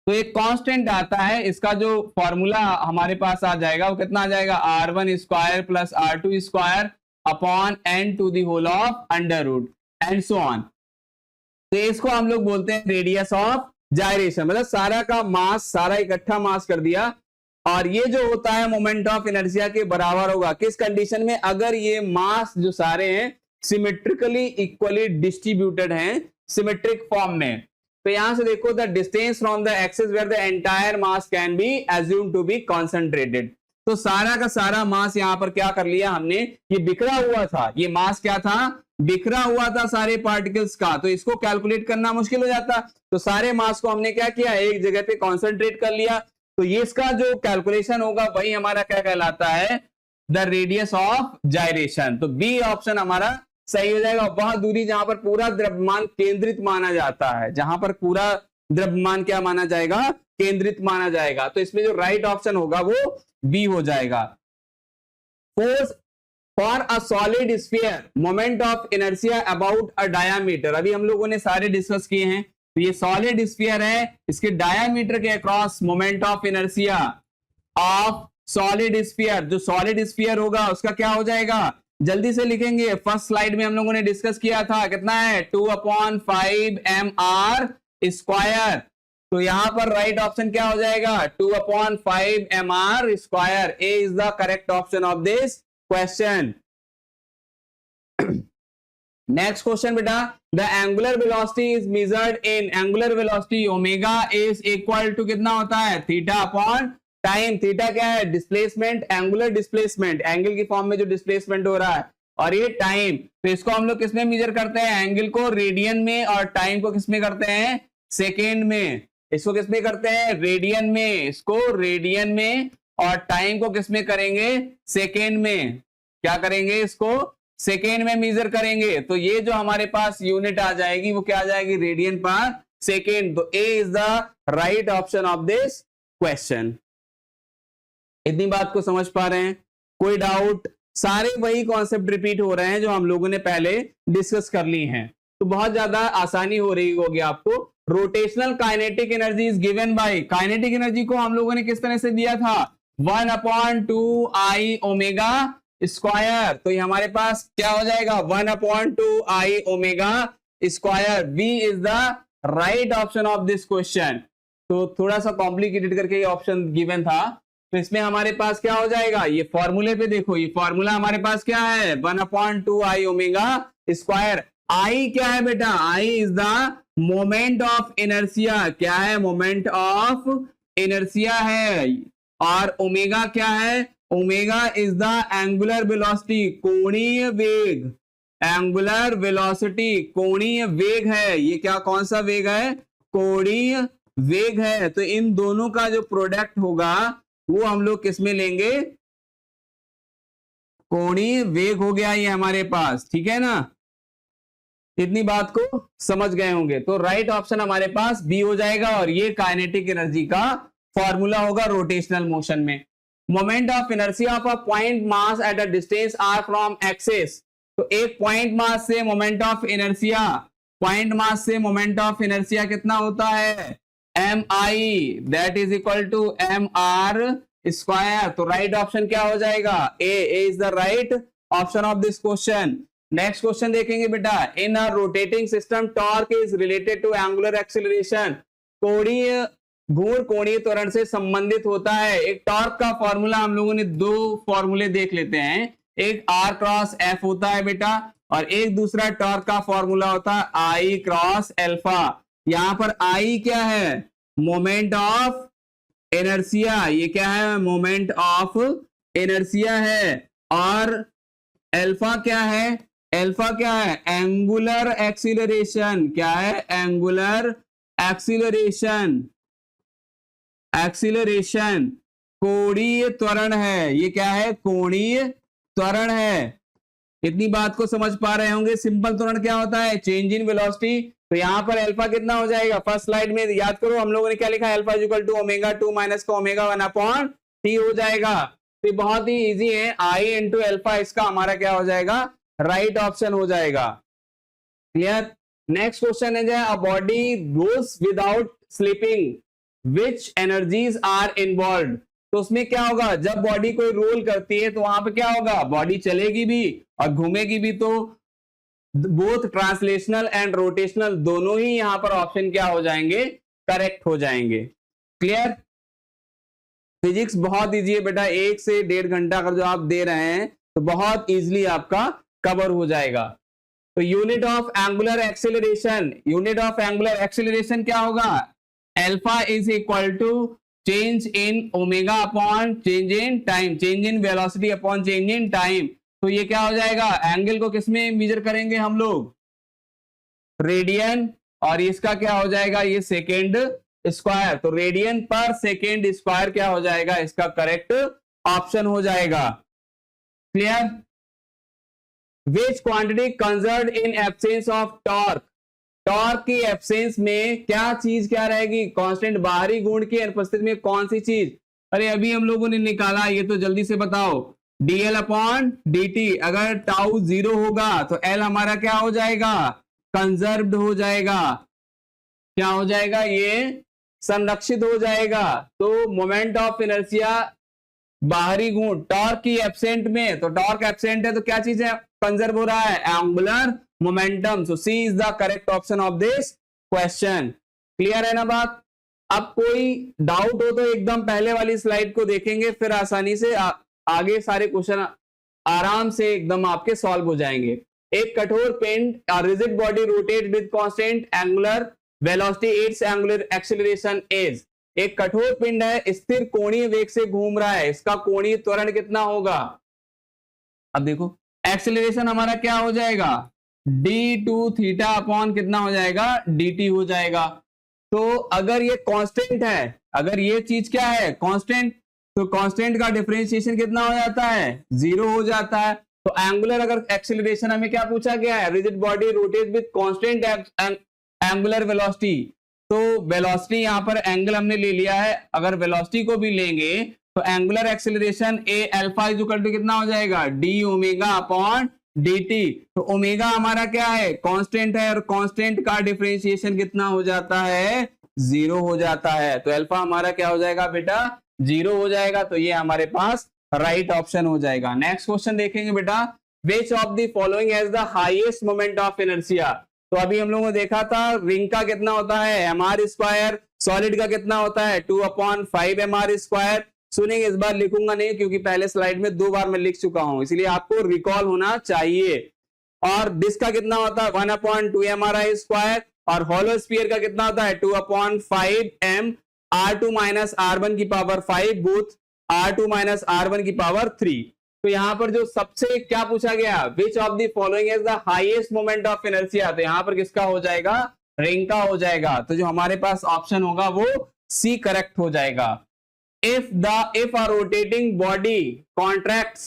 तो एक कांस्टेंट आता है, इसका जो फॉर्मूला हमारे पास आ जाएगा वो कितना आ जाएगा, r1 square plus r2 square upon n to the whole of under root and so on. तो इसको हम लोग बोलते हैं रेडियस ऑफ जायरेशन, मतलब सारा का मास, सारा इकट्ठा मास कर दिया, और ये जो होता है मोमेंट ऑफ इनर्शिया के बराबर होगा किस कंडीशन में, अगर ये मास जो सारे हैं सिमेट्रिकली इक्वली डिस्ट्रीब्यूटेड हैं, सिमेट्रिक फॉर्म में। तो यहां से देखो, the distance from the axis where the entire mass can be assumed to be concentrated. तो सारा का सारा मास यहां पर क्या कर लिया हमने, ये बिखरा हुआ था, ये मास क्या था, बिखरा हुआ था सारे पार्टिकल्स का, तो इसको कैलकुलेट करना मुश्किल हो जाता। तो सारे मास को हमने क्या किया, एक जगह पे कॉन्सेंट्रेट कर लिया। तो ये इसका जो कैलकुलेशन होगा वही हमारा क्या कहलाता है, द रेडियस ऑफ जायरेशन। तो बी ऑप्शन हमारा सही हो जाएगा। वह दूरी जहां पर पूरा द्रव्यमान केंद्रित माना जाता है, जहां पर पूरा द्रव्यमान क्या माना जाएगा, केंद्रित माना जाएगा। तो इसमें जो राइट ऑप्शन होगा वो बी हो जाएगा। Force for a solid sphere, moment of inertia about a diameter, अभी हम लोगों ने सारे डिस्कस किए हैं। तो ये सॉलिड स्फीयर है, इसके डायामीटर के across moment of inertia of solid sphere, जो सॉलिड स्फीयर होगा उसका क्या हो जाएगा, जल्दी से लिखेंगे। फर्स्ट स्लाइड में हम लोगों ने डिस्कस किया था, कितना है, 2/5 mr स्क्वायर। तो यहां पर राइट ऑप्शन क्या हो जाएगा 2/5 mr square. A is the correct option of this question. Next question बेटा, the angular velocity is measured in, angular velocity omega is equal to कितना होता है थीटा अपॉन टाइम। थीटा क्या है डिस्प्लेसमेंट, एंगुलर डिस्प्लेसमेंट, एंगल की form में जो displacement हो रहा है, और ये टाइम। तो इसको हम लोग किसमें मेजर करते हैं, एंगल को रेडियन में, और टाइम को किसमें करते हैं सेकेंड में। इसको किसमें करते हैं रेडियन में, इसको रेडियन में, और टाइम को किसमें करेंगे सेकेंड में। क्या करेंगे इसको सेकेंड में मेजर करेंगे। तो ये जो हमारे पास यूनिट आ जाएगी वो क्या आ जाएगी रेडियन पर सेकेंड। तो A is the right option of this question. इतनी बात को समझ पा रहे हैं, कोई डाउट? सारे वही कॉन्सेप्ट रिपीट हो रहे हैं जो हम लोगों ने पहले डिस्कस कर ली हैं, तो बहुत ज्यादा आसानी हो रही होगी आपको। Rotational kinetic energy is given by, kinetic energy को हम लोगों ने किस तरह से दिया था 1/2 I ओमेगा स्क्वायर। तो ये हमारे पास क्या हो जाएगा 1/2 I omega square. B is the right option of this question. तो थोड़ा सा कॉम्प्लिकेटेड करके ये ऑप्शन गिवन था, तो इसमें हमारे पास क्या हो जाएगा, ये फॉर्मूले पे देखो, ये फॉर्मूला हमारे पास क्या है 1/2 I ओमेगा स्क्वायर। आई क्या है बेटा, I is the moment of inertia. क्या है मोमेंट ऑफ इनर्सिया है, और ओमेगा क्या है, omega is the angular velocity, कोणीय वेग। एंगुलर वेलोसिटी कोणीय वेग है, ये क्या कौन सा वेग है कोणीय वेग है। तो इन दोनों का जो प्रोडक्ट होगा वो हम लोग किस में लेंगे, कोणीय वेग हो गया ये हमारे पास, ठीक है ना। इतनी बात को समझ गए होंगे। तो राइट ऑप्शन हमारे पास बी हो जाएगा, और ये काइनेटिक एनर्जी का फॉर्मूला होगा रोटेशनल मोशन में। Moment of inertia of a point mass at a distance R from axis. तो एक पॉइंट मास से moment of inertia, point mass से मोमेंट ऑफ इनर्शिया कितना होता है mi, that is equal to mr square. तो right option क्या हो जाएगा A is the right option of this question. Next question देखेंगे बेटा, in a rotating system torque is related to angular acceleration. कोणीय घूर्ण कोणीय त्वरण से संबंधित होता है। एक टॉर्क का फॉर्मूला हम लोगों ने दो फॉर्मूले देख लेते हैं, एक R क्रॉस F होता है बेटा, और एक दूसरा टॉर्क का फॉर्मूला होता है I क्रॉस एल्फा। यहां पर I क्या है मोमेंट ऑफ इनर्शिया, ये क्या है मोमेंट ऑफ इनर्शिया है, और एल्फा क्या है, एल्फा क्या है एंगुलर एक्सीलरेशन। क्या है एंगुलर एक्सीलरेशन, एक्सीलरेशन कोणीय त्वरण है, ये क्या है कोणीय त्वरण है। इतनी बात को समझ पा रहे होंगे। सिंपल त्वरण क्या होता है चेंज इन वेलोसिटी। तो यहां पर अल्फा कितना हो जाएगा, फर्स्ट स्लाइड में याद करो हम लोगों ने क्या लिखा है, alpha equal to omega 2 minus का ओमेगा 1/t हो जाएगा। तो बहुत ही इजी है, आई इंटू अल्फा इसका हमारा क्या हो जाएगा राइट ऑप्शन हो जाएगा। क्लियर। नेक्स्ट क्वेश्चन है, a body goes without slipping which energies are involve. तो उसमें क्या होगा, जब बॉडी कोई रोल करती है तो वहां पे क्या होगा, बॉडी चलेगी भी और घूमेगी भी। तो बोथ ट्रांसलेशनल एंड रोटेशनल दोनों ही यहां पर ऑप्शन क्या हो जाएंगे करेक्ट हो जाएंगे। क्लियर। फिजिक्स बहुत इजी है बेटा, 1 से 1.5 घंटा अगर जो आप दे रहे हैं तो बहुत इजीली आपका कवर हो जाएगा। तो unit of angular acceleration, unit of angular acceleration क्या होगा, alpha is equal to change in omega upon change in time, change in velocity upon change in time. तो ये क्या हो जाएगा, एंगल को किसमें मेजर करेंगे हम लोग रेडियन, और इसका क्या हो जाएगा ये सेकेंड स्क्वायर। तो रेडियन पर सेकेंड स्क्वायर क्या हो जाएगा, इसका करेक्ट ऑप्शन हो जाएगा। Clear. Which quantity conserved in absence of torque, torque की एब्सेंस में क्या चीज क्या रहेगी कांस्टेंट, बाहरी गुण की अनुपस्थिति में कौन सी चीज। अरे अभी हम लोगों ने निकाला, ये तो जल्दी से बताओ, dl अपॉन dt। अगर टाउ 0 होगा तो l हमारा क्या हो जाएगा कंजर्व्ड हो जाएगा, क्या हो जाएगा ये संरक्षित हो जाएगा। तो मोमेंट ऑफ इनर्शिया बाहरी गुण टॉर्क की एब्सेंट में, तो टॉर्क एब्सेंट है तो क्या चीज है कंजर्व हो रहा है angular momentum. So C is the correct option of this question. Clear है ना बात। अब कोई डाउट हो तो एकदम पहले वाली स्लाइड को देखेंगे, फिर आसानी से आगे सारे क्वेश्चन आराम से एकदम आपके सॉल्व हो जाएंगे। एक कठोर पिंड rigid body rotate with constant angular velocity, it's angular acceleration is. एक कठोर पिंड है, स्थिर कोणीय वेग से घूम रहा है, इसका कोणीय त्वरण कितना होगा? अब देखो एक्सेलरेशन हमारा क्या हो जाएगा, d2 थीटा अपॉन कितना हो जाएगा, dt हो जाएगा। तो अगर ये कांस्टेंट है, अगर ये चीज क्या है कांस्टेंट, तो कांस्टेंट का डिफरेंशिएशन कितना हो जाता है, 0 हो जाता है। तो एंगुलर अगर एक्सेलरेशन हमें क्या पूछा गया है, rigid body rotate with constant angular velocity, तो वेलोसिटी यहां पर एंगल हमने ले लिया है, अगर वेलोसिटी को भी लेंगे तो angular acceleration a alpha is equal to कितना हो जाएगा, डी ओमेगा अपॉन dt। तो ओमेगा हमारा क्या है, कांस्टेंट है, और कांस्टेंट का डिफरेंशिएशन कितना हो जाता है, 0 हो जाता है। तो अल्फा हमारा क्या हो जाएगा बेटा, 0 हो जाएगा। तो ये हमारे पास राइट ऑप्शन हो जाएगा। नेक्स्ट क्वेश्चन देखेंगे बेटा, which of the following has the highest moment of inertia. तो अभी हम लोगों ने देखा था रिंग का कितना होता है mr स्क्वायर, सॉलिड का कितना होता है 2/5 mr स्क्वायर। सुनेंगे, इस बार लिखूंगा नहीं क्योंकि पहले स्लाइड में 2 बार मैं लिख चुका हूं, इसलिए आपको रिकॉल होना चाहिए। और डिस्क का कितना होता है 1/2 mri स्क्वायर, और होलो स्फीयर का कितना होता है 2/5 m r2 माइनस r1 की power 5 booth r2 minus r1 की पावर 3। तो यहां पर जो सबसे क्या पूछा गया, which of the following is the highest moment of inertia, तो यहां पर किसका हो जाएगा, रिंग का हो जाएगा। तो जो हमारे पास ऑप्शन होगा वो सी करेक्ट हो जाएगा। if a rotating body contracts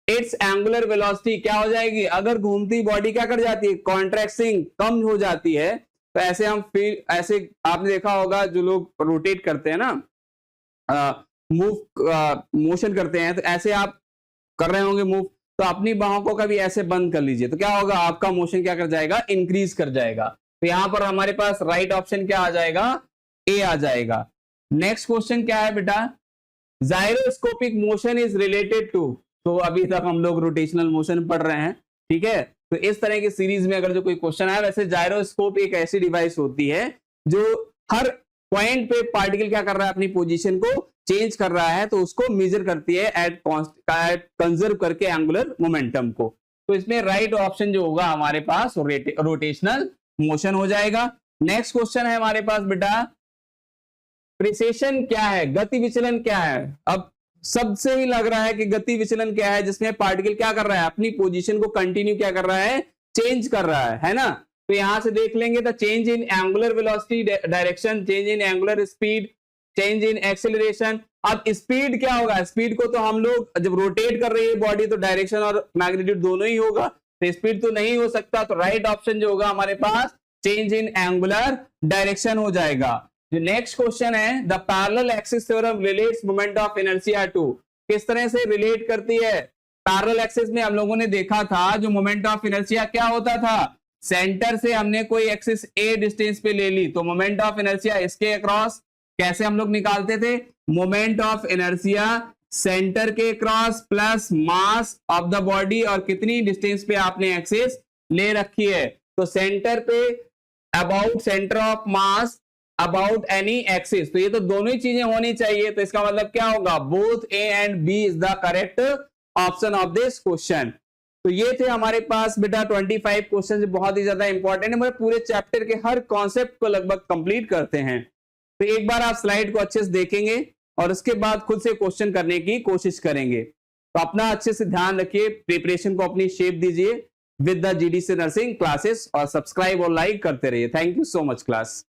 its angular velocity, क्या हो जाएगी, अगर घूमती बॉडी क्या कर जाती है, कॉन्ट्रैक्टिंग कम हो जाती है, तो ऐसे हम फील, ऐसे आपने देखा होगा जो लोग रोटेट करते हैं ना, मोशन करते हैं, तो ऐसे आप कर रहे होंगे मूव, तो अपनी बाहों को कभी ऐसे बंद कर लीजिए, तो क्या होगा, आपका मोशन क्या कर जाएगा, इंक्रीज कर जाएगा। तो यहां पर हमारे पास राइट ऑप्शन क्या आ जाएगा, ए आ जाएगा। नेक्स्ट क्वेश्चन क्या है बेटा, gyroscopic motion is related to. तो अभी तक हम लोग रोटेशनल मोशन पढ़ रहे हैं, ठीक है। तो इस तरह की सीरीज में अगर जो कोई क्वेश्चन आया, वैसे जायरोस्कोप एक ऐसी डिवाइस होती है जो हर पॉइंट पे पार्टिकल क्या कर रहा है, अपनी पोजीशन को चेंज कर रहा है, तो उसको मेजर करती है एट कंजर्व करके एंगुलर मोमेंटम को। तो इसमें राइट ऑप्शन जो होगा हमारे पास रोटेशनल मोशन हो जाएगा। नेक्स्ट क्वेश्चन है हमारे पास बेटा, प्रिसेशन क्या है, गति विचलन क्या है। अब सबसे ही लग रहा है कि गति विचलन क्या है, जिसमें पार्टिकल क्या कर रहा है, अपनी पोजीशन को कंटिन्यू क्या कर रहा है, चेंज कर रहा है ना। तो यहां से देख लेंगे तो change in angular velocity direction, change in angular speed, change in acceleration. अब स्पीड क्या होगा, स्पीड को तो हम लोग जब रोटेट कर रही है बॉडी तो डायरेक्शन और मैग्नीट्यूड दोनों ही होगा, तो स्पीड तो नहीं हो सकता। तो राइट ऑप्शन जो होगा हमारे पास चेंज इन एंगुलर डायरेक्शन हो जाएगा। जो नेक्स्ट क्वेश्चन है, the parallel axis theorem relates moment of inertia to, किस तरह से रिलेट करती है। पैरेलल एक्सिस में हम लोगों ने देखा था जो मोमेंट ऑफ इनर्शिया क्या होता था, सेंटर से हमने कोई एक्सिस ए डिस्टेंस पे ले ली, तो मोमेंट ऑफ इनर्शिया इसके अक्रॉस कैसे हम लोग निकालते थे, मोमेंट ऑफ इनर्शिया सेंटर के cross plus mass of the body, और कितनी डिस्टेंस पे आपने एक्सिस ले रखी है, तो सेंटर पे about centre of mass about any axis. तो ये तो दोनों ही चीजें होनी चाहिए, तो इसका मतलब क्या होगा, both A and B is the correct option of this question. तो ये थे हमारे पास बेटा 25 क्वेश्चन, बहुत ही ज्यादा इंपॉर्टेंट है, मतलब पूरे चैप्टर के हर कॉन्सेप्ट को लगभग कंप्लीट करते हैं। तो एक बार आप स्लाइड को अच्छे से देखेंगे और उसके बाद खुद से क्वेश्चन करने की कोशिश करेंगे। तो अपना अच्छे से ध्यान रखिए, प्रिपरेशन को अपनी शेप दीजिए with the GDC nursing classes, और सब्सक्राइब और लाइक करते रहिए। Thank you so much class.